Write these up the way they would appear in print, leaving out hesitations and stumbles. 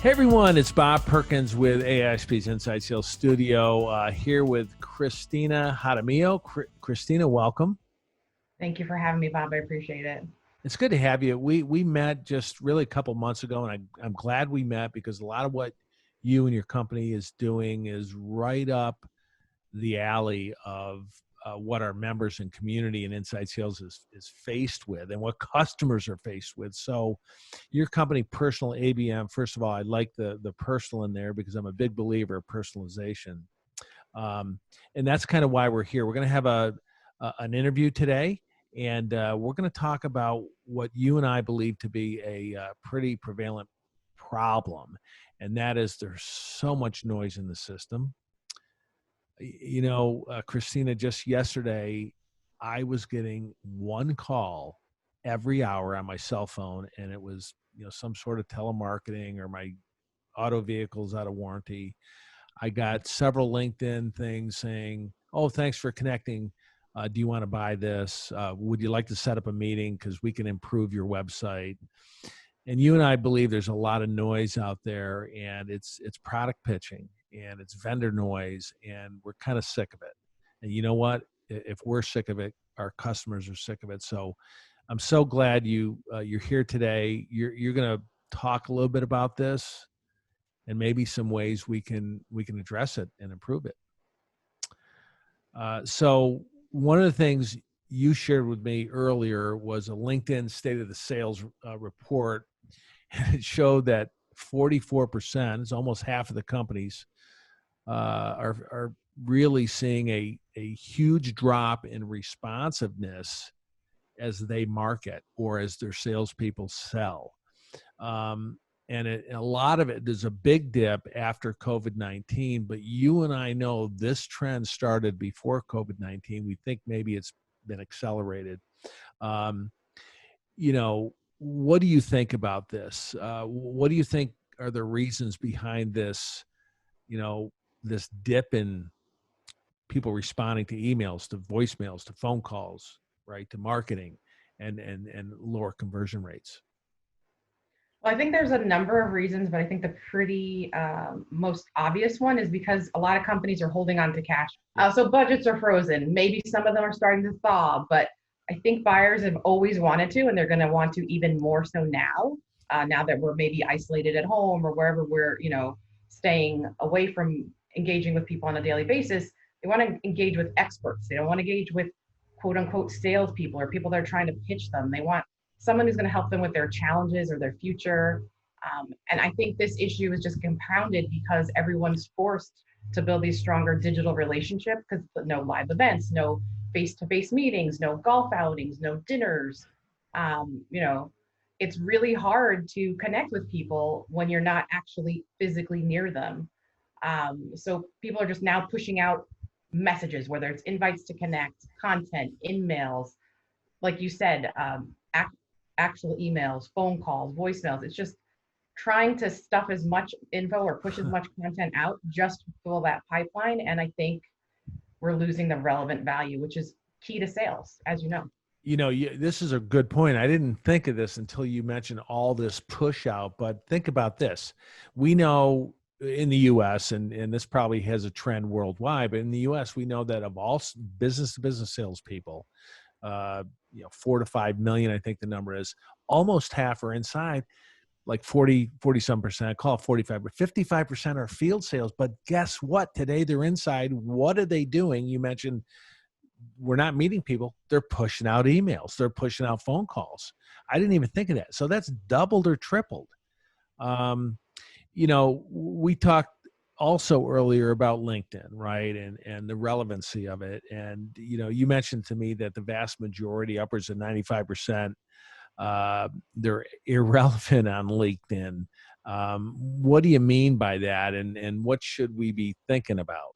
Hey everyone, it's Bob Perkins with AISP's Inside Sales Studio, here with Kristina Jaramillo. Kristina, welcome. Thank you for having me, Bob. I appreciate it. It's good to have you. We met just really a couple months ago, and I'm glad we met because a lot of what you and your company is doing is right up the alley of what our members and community and inside sales is faced with and what customers are faced with. So your company, Personal ABM, first of all, I like the personal in there because I'm a big believer of personalization. And that's kind of why we're here. We're going to have an interview today, and we're going to talk about what you and I believe to be a pretty prevalent problem, and that is there's so much noise in the system. Kristina, just yesterday, I was getting one call every hour on my cell phone, and it was, some sort of telemarketing or my auto vehicle's out of warranty. I got several LinkedIn things saying, "Oh, thanks for connecting. Do you want to buy this? Would you like to set up a meeting because we can improve your website?" And you and I believe there's a lot of noise out there, and it's product pitching and it's vendor noise, and we're kind of sick of it. And you know what? If we're sick of it, our customers are sick of it. So I'm so glad you're here today. You're going to talk a little bit about this and maybe some ways we can address it and improve it. So one of the things you shared with me earlier was a LinkedIn State of the Sales report. And it showed that 44%, it's almost half of the companies, are really seeing a huge drop in responsiveness as they market or as their salespeople sell. And a lot of it, there's a big dip after COVID-19, but you and I know this trend started before COVID-19. We think maybe it's been accelerated. What do you think about this? What do you think are the reasons behind this, this dip in people responding to emails, to voicemails, to phone calls, right, to marketing and lower conversion rates? Well, I think there's a number of reasons, but I think the pretty most obvious one is because a lot of companies are holding on to cash. So budgets are frozen. Maybe some of them are starting to thaw, but I think buyers have always wanted to, and they're going to want to even more so now, now that we're maybe isolated at home or wherever we're, staying away from engaging with people on a daily basis. They want to engage with experts. They don't want to engage with quote unquote salespeople or people that are trying to pitch them. They want someone who's going to help them with their challenges or their future. And I think this issue is just compounded because everyone's forced to build these stronger digital relationships because no live events, no face-to-face meetings, no golf outings, no dinners. It's really hard to connect with people when you're not actually physically near them. So people are just now pushing out messages, whether it's invites to connect, content, emails, like you said, actual emails, phone calls, voicemails. It's just trying to stuff as much info or push as much content out just to fill that pipeline. And I think we're losing the relevant value, which is key to sales, as you know. This is a good point. I didn't think of this until you mentioned all this push out, but think about this. We know in the US, and this probably has a trend worldwide, but in the US, we know that of all business to business salespeople, 4 to 5 million, I think the number is, almost half are inside, like 40 some percent, call it 45, but 55% are field sales. But guess what? Today they're inside. What are they doing? You mentioned we're not meeting people. They're pushing out emails. They're pushing out phone calls. I didn't even think of that. So that's doubled or tripled. We talked also earlier about LinkedIn, right? And the relevancy of it. And, you mentioned to me that the vast majority, upwards of 95%, they're irrelevant on LinkedIn. What do you mean by that? And what should we be thinking about?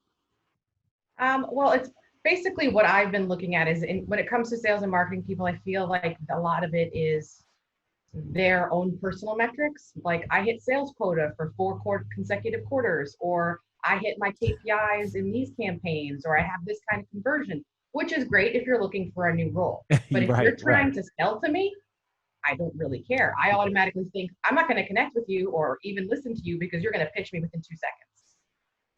Well, it's basically what I've been looking at is when it comes to sales and marketing people, I feel like a lot of it is their own personal metrics. Like I hit sales quota for 4 consecutive quarters, or I hit my KPIs in these campaigns, or I have this kind of conversion, which is great if you're looking for a new role. But if you're trying to sell to me, I don't really care. I automatically think I'm not going to connect with you or even listen to you because you're going to pitch me within 2 seconds.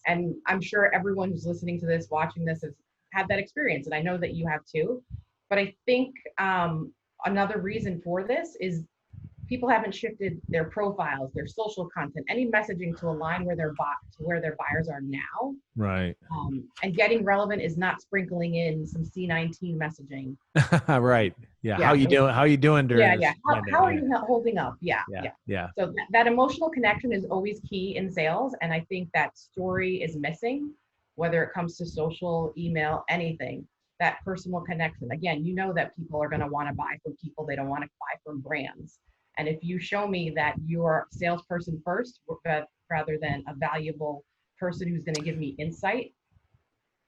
And I'm sure everyone who's listening to this, watching this, has had that experience. And I know that you have too. But I think another reason for this is people haven't shifted their profiles, their social content, any messaging to align where their buyers are now. Right. And getting relevant is not sprinkling in some C19 messaging. Right. Yeah. How Yeah. you doing? How you doing during Yeah. this Yeah. How are you holding up? Yeah. Yeah. Yeah. Yeah. So that emotional connection is always key in sales. And I think that story is missing, whether it comes to social, email, anything, that personal connection. Again, you know that people are going to want to buy from people. They don't want to buy from brands. And if you show me that you're a salesperson first, rather than a valuable person who's going to give me insight,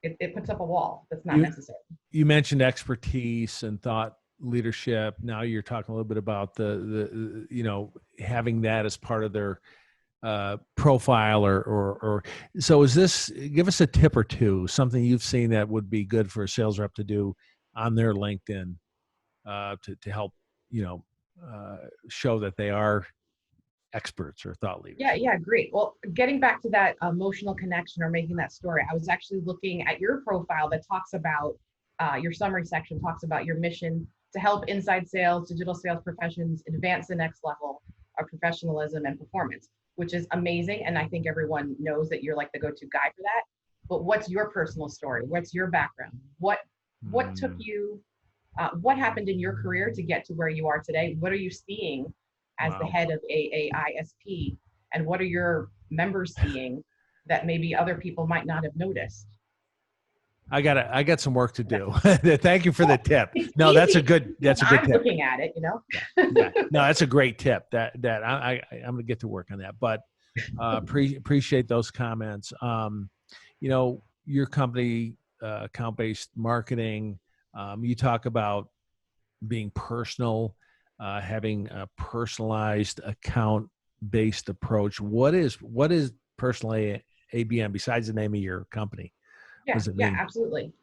it puts up a wall that's not necessary. You mentioned expertise and thought leadership. Now you're talking a little bit about the having that as part of their profile or so is this, give us a tip or two, something you've seen that would be good for a sales rep to do on their LinkedIn to help show that they are experts or thought leaders. Yeah, great. Well, getting back to that emotional connection or making that story, I was actually looking at your profile that talks about your summary section, talks about your mission to help inside sales, digital sales professions advance the next level of professionalism and performance, which is amazing. And I think everyone knows that you're like the go-to guy for that. But what's your personal story? What's your background? What took you, what happened in your career to get to where you are today? What are you seeing as the head of AAISP, and what are your members seeing that maybe other people might not have noticed? I got some work to do. Thank you for the tip. No, easy. that's a good I'm tip. looking at it, Yeah. No, that's a great tip. That I'm gonna get to work on that. But appreciate those comments. Your company, account-based marketing. You talk about being personal, having a personalized account-based approach. What is Personal ABM besides the name of your company? What does it mean? Yeah, absolutely.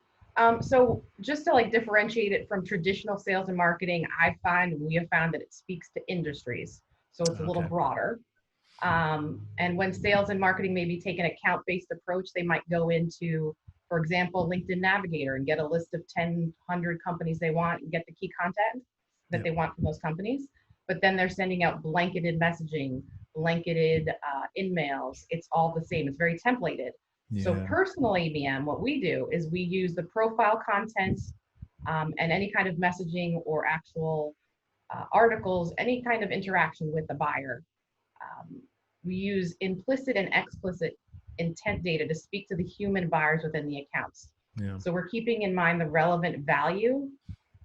So just to like differentiate it from traditional sales and marketing, we have found that it speaks to industries. So it's a little broader. And when sales and marketing maybe take an account-based approach, they might go into, for example, LinkedIn Navigator and get a list of 10, 100 companies they want and get the key content that they want from those companies. But then they're sending out blanketed messaging, blanketed in-mails. It's all the same. It's very templated. Yeah. So Personal ABM, what we do is we use the profile content and any kind of messaging or actual articles, any kind of interaction with the buyer. We use implicit and explicit intent data to speak to the human buyers within the accounts. Yeah. So we're keeping in mind the relevant value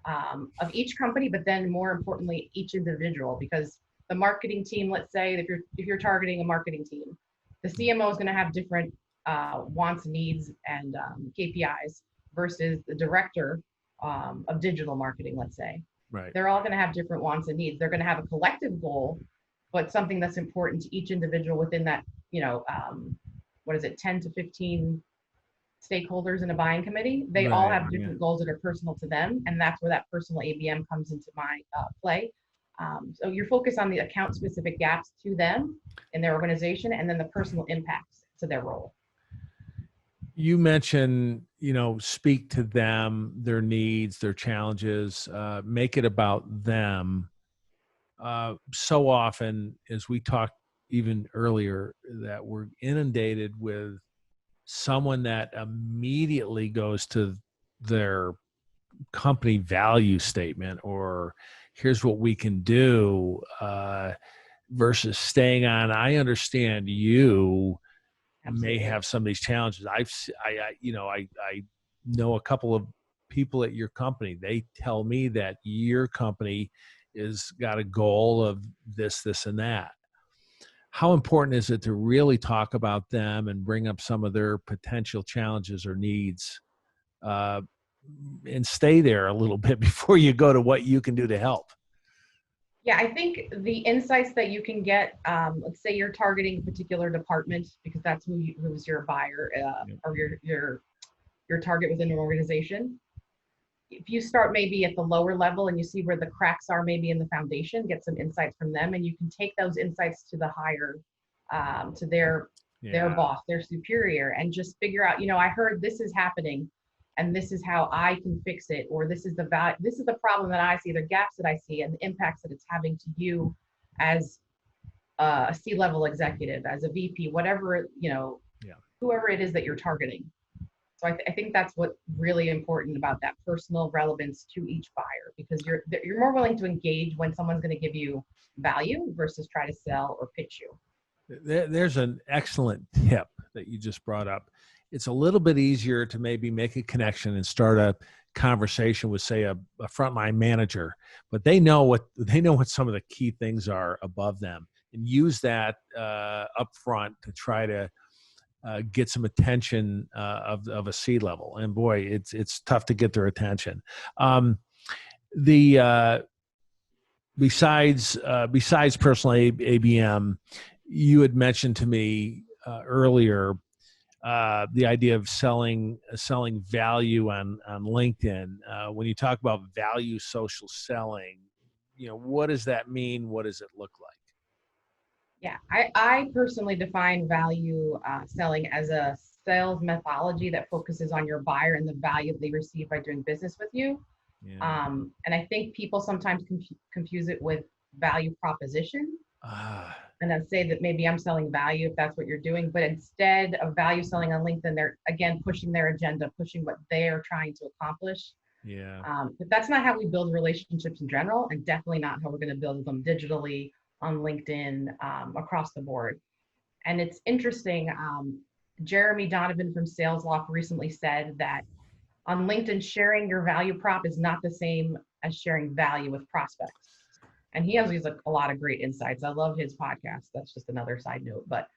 of each company, but then more importantly, each individual, because the marketing team, let's say if you're targeting a marketing team, the CMO is going to have different wants, needs, and KPIs versus the director of digital marketing, let's say. Right. They're all going to have different wants and needs. They're going to have a collective goal, but something that's important to each individual within that, 10 to 15 stakeholders in a buying committee. They all have different goals that are personal to them. And that's where that personal ABM comes into my play. So you're focused on the account specific gaps to them in their organization, and then the personal impacts to their role. You mentioned, speak to them, their needs, their challenges, make it about them. So often, as we talked even earlier, that we're inundated with someone that immediately goes to their company value statement or here's what we can do versus staying on, I understand you Absolutely. May have some of these challenges. I know a couple of people at your company. They tell me that your company is got a goal of this, and that. How important is it to really talk about them and bring up some of their potential challenges or needs and stay there a little bit before you go to what you can do to help? Yeah, I think the insights that you can get, let's say you're targeting a particular department because that's who's your buyer or your target within an organization. if you start maybe at the lower level and you see where the cracks are maybe in the foundation, get some insights from them, and you can take those insights to the higher, to their Yeah. boss, their superior, and just figure out, I heard this is happening, and this is how I can fix it, or this is the problem that I see, the gaps that I see, and the impacts that it's having to you as a C-level executive, as a VP, whatever, Yeah. whoever it is that you're targeting. So I think that's what's really important about that personal relevance to each buyer, because you're more willing to engage when someone's going to give you value versus try to sell or pitch you. There's an excellent tip that you just brought up. It's a little bit easier to maybe make a connection and start a conversation with, say, a frontline manager, but they know what some of the key things are above them, and use that up front to try to get some attention of a C level. And boy, it's tough to get their attention. The Besides personal ABM, you had mentioned to me earlier the idea of selling value on LinkedIn. When you talk about value social selling, what does that mean? What does it look like? Yeah, I personally define value selling as a sales methodology that focuses on your buyer and the value they receive by doing business with you. Yeah. And I think people sometimes confuse it with value proposition. Ah, And I'd say that maybe I'm selling value if that's what you're doing, but instead of value selling on LinkedIn, they're again pushing their agenda, pushing what they're trying to accomplish. yeah. But that's not how we build relationships in general, and definitely not how we're going to build them digitally on LinkedIn, across the board. And it's interesting. Jeremy Donovan from Sales Loft recently said that on LinkedIn, sharing your value prop is not the same as sharing value with prospects. And he has a lot of great insights. I love his podcast. That's just another side note, but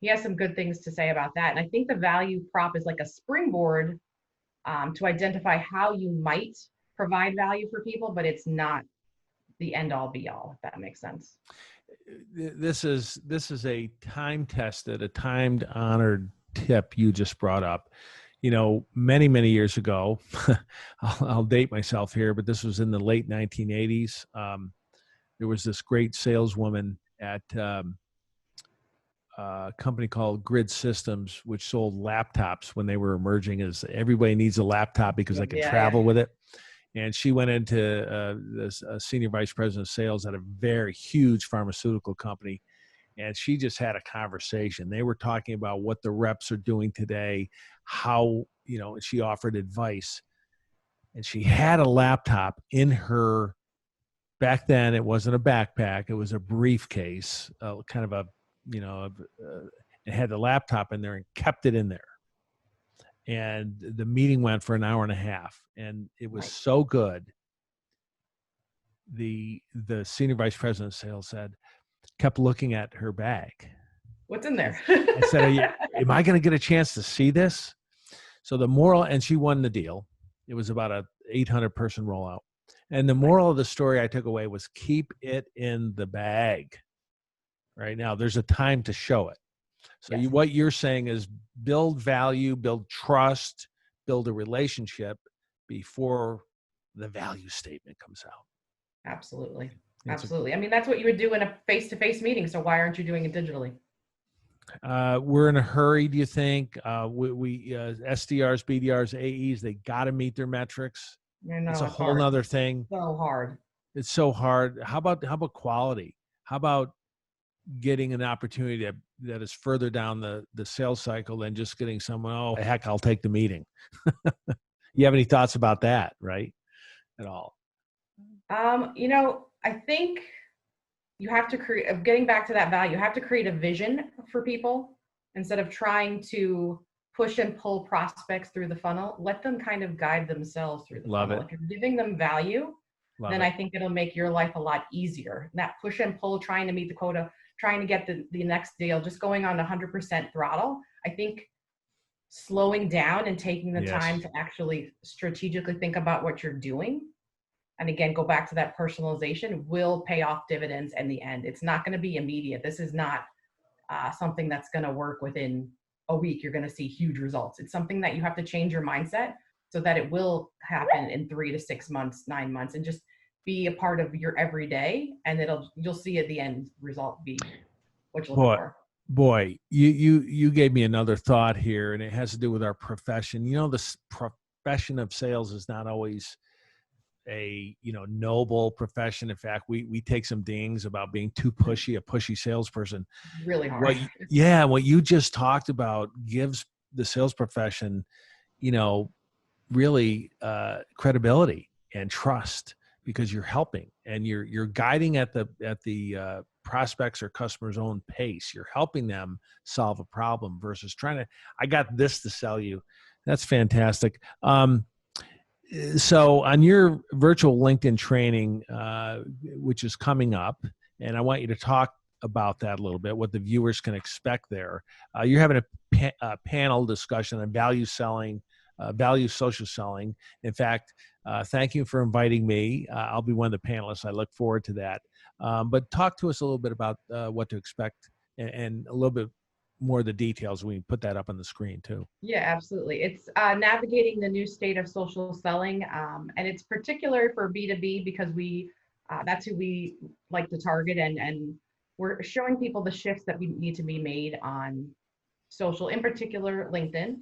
he has some good things to say about that. And I think the value prop is like a springboard to identify how you might provide value for people, but it's not the end all be all, if that makes sense. This is a time tested, a timed honored tip you just brought up. Many years ago, I'll date myself here, but this was in the late 1980s. There was this great saleswoman at a company called Grid Systems, which sold laptops when they were emerging, as everybody needs a laptop because they can Yeah. travel with it. And she went into this senior vice president of sales at a very huge pharmaceutical company. And she just had a conversation. They were talking about what the reps are doing today, how, she offered advice. And she had a laptop in her, back then it wasn't a backpack, it was a briefcase, kind of a, it had the laptop in there and kept it in there. And the meeting went for an hour and a half, and it was Right. so good. The senior vice president of sales kept looking at her bag. What's in there? I said, am I going to get a chance to see this? So the moral, and she won the deal. It was about a 800 person rollout. And the moral of the story I took away was keep it in the bag. Right now, there's a time to show it. So Yes. what you're saying is build value, build trust, build a relationship before the value statement comes out. Absolutely. It's Absolutely. I mean, that's what you would do in a face-to-face meeting. So why aren't you doing it digitally? We're in a hurry, do you think? We SDRs, BDRs, AEs, they got to meet their metrics. It's a It's whole hard. nother thing. So hard. It's so hard. How about quality? How about getting an opportunity that is further down the sales cycle than just getting someone, oh, heck, I'll take the meeting. You have any thoughts about that, right? At all? I think you have to create, getting back to that value, you have to create a vision for people instead of trying to push and pull prospects through the funnel. Let them kind of guide themselves through the Love funnel. it. If you're giving them value, Love then it. I think it'll make your life a lot easier. That push and pull, trying to meet the quota, trying to get the next deal, just going on 100% throttle. I think slowing down and taking the Yes. time to actually strategically think about what you're doing, and again, go back to that personalization, will pay off dividends in the end. It's not going to be immediate. This is not something that's going to work within a week. You're going to see huge results. It's something that you have to change your mindset so that it will happen in 3 to 6 months, 9 months, and just be a part of your everyday, and you'll see at the end result be what you're looking Boy, for. boy, you gave me another thought here, and it has to do with our profession. The profession of sales is not always a noble profession. In fact, we take some dings about being too pushy, a pushy salesperson. Really hard. What you just talked about gives the sales profession, really credibility and trust, because you're helping and you're guiding at the prospects or customers' own pace. You're helping them solve a problem versus I got this to sell you. That's fantastic. So on your virtual LinkedIn training, which is coming up, and I want you to talk about that a little bit, what the viewers can expect there. You're having a panel discussion on value selling, value social selling. In fact, thank you for inviting me. I'll be one of the panelists. I look forward to that. But talk to us a little bit about what to expect, and a little bit more of the details. We can put that up on the screen too. Yeah, absolutely. It's navigating the new state of social selling, and it's particular for B2B because that's who we like to target, and we're showing people the shifts that we need to be made on social, in particular LinkedIn.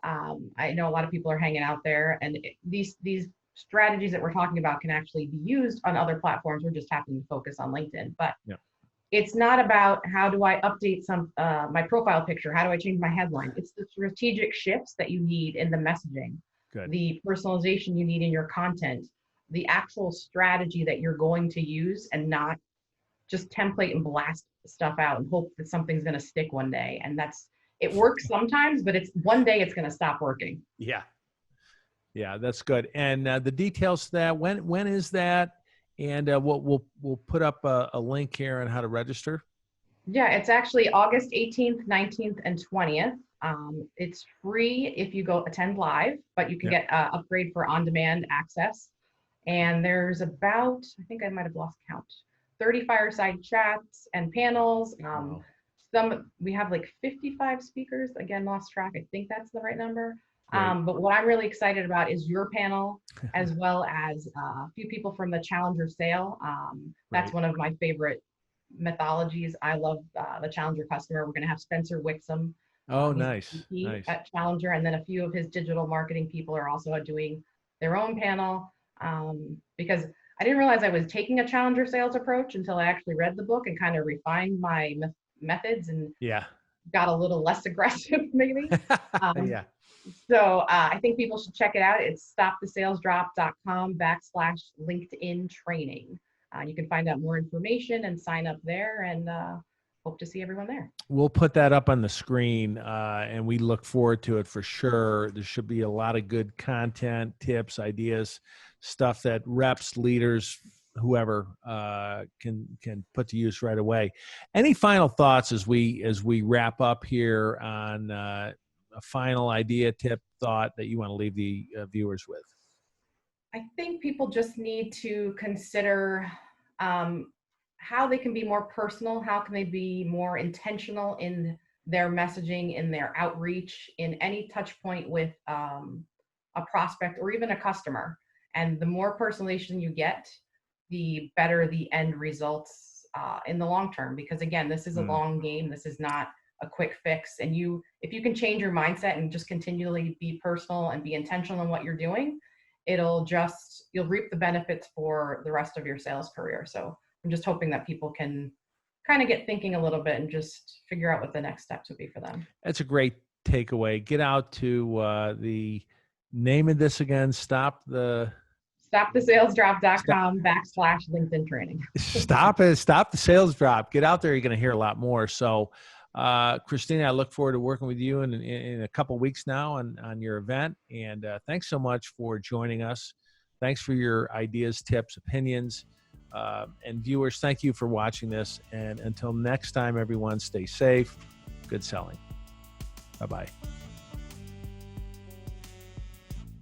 I know a lot of people are hanging out there, and these strategies that we're talking about can actually be used on other platforms. We're just happening to focus on LinkedIn, but yeah. It's not about how do I update my profile picture, how do I change my headline. It's the strategic shifts that you need in the messaging, Good. the personalization you need in your content, the actual strategy that you're going to use, and not just template and blast stuff out and hope that something's going to stick one day. And it works sometimes, but one day it's going to stop working. Yeah, that's good. And the details to that, when is that? And we'll put up a link here on how to register. Yeah, it's actually August 18th, 19th, and 20th. It's free if you go attend live, but you can get upgrade for on-demand access. And there's about, I think I might have lost count, 30 fireside chats and panels. Wow. We have like 55 speakers. Again, lost track. I think that's the right number. Right. But what I'm really excited about is your panel, as well as a few people from the Challenger sale. That's Right. one of my favorite methodologies. I love the Challenger customer. We're going to have Spencer Wixom. Oh, He's nice. Nice. at Challenger, and then a few of his digital marketing people are also doing their own panel, because I didn't realize I was taking a Challenger sales approach until I actually read the book and kind of refined my methods and got a little less aggressive maybe. Yeah. So I think people should check it out. It's stopthesalesdrop.com/LinkedIn training. You can find out more information and sign up there, and hope to see everyone there. We'll put that up on the screen, and we look forward to it for sure. There should be a lot of good content, tips, ideas, stuff that reps, leaders, whoever can put to use right away. Any final thoughts as we wrap up here on a final idea, tip, thought that you want to leave the viewers with? I think people just need to consider how they can be more personal, how can they be more intentional in their messaging, in their outreach, in any touch point with a prospect or even a customer. And the more personalization you get, the better the end results in the long term. Because again, this is a long game. This is not a quick fix. And if you can change your mindset and just continually be personal and be intentional in what you're doing, you'll reap the benefits for the rest of your sales career. So I'm just hoping that people can kind of get thinking a little bit and just figure out what the next steps would be for them. That's a great takeaway. Get out to the name of this again. Stopthesalesdrop.com/LinkedIn training. Stop the sales drop. Get out there. You're going to hear a lot more. So, Kristina, I look forward to working with you in a couple of weeks now on your event. And thanks so much for joining us. Thanks for your ideas, tips, opinions. And viewers, thank you for watching this. And until next time, everyone, stay safe. Good selling. Bye-bye.